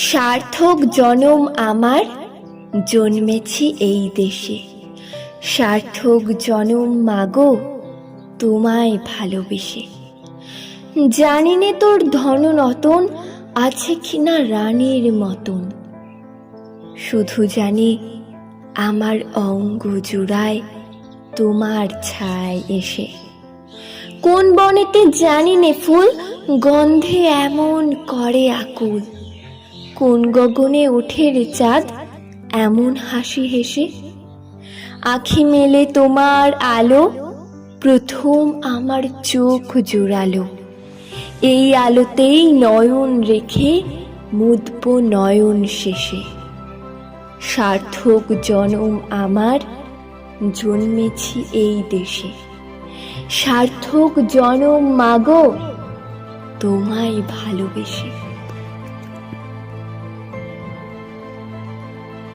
সার্থক জনম আমার, জন্মেছি এই দেশে। সার্থক জনম মাগো, তোমায় ভালোবেসে। জানি নে তোর ধন রতন আছে কিনা রানীর মতন, শুধু জানি আমার অঙ্গ জোড়ায় তোমার ছায় এসে। কোন বনেতে জানি নে ফুল গন্ধে এমন করে আকুল, কোন গগনে ওঠে রে চাঁদ এমন হাসি হেসে। আখি মেলে তোমার আলো, প্রথম আমার চোখ জোড়ালো। এই আলোতেই নয়ন রেখে মুদব নয়ন শেষে। সার্থক জনম আমার, জন্মেছি এই দেশে। সার্থক জনম মাগো, তোমায় ভালোবেসে।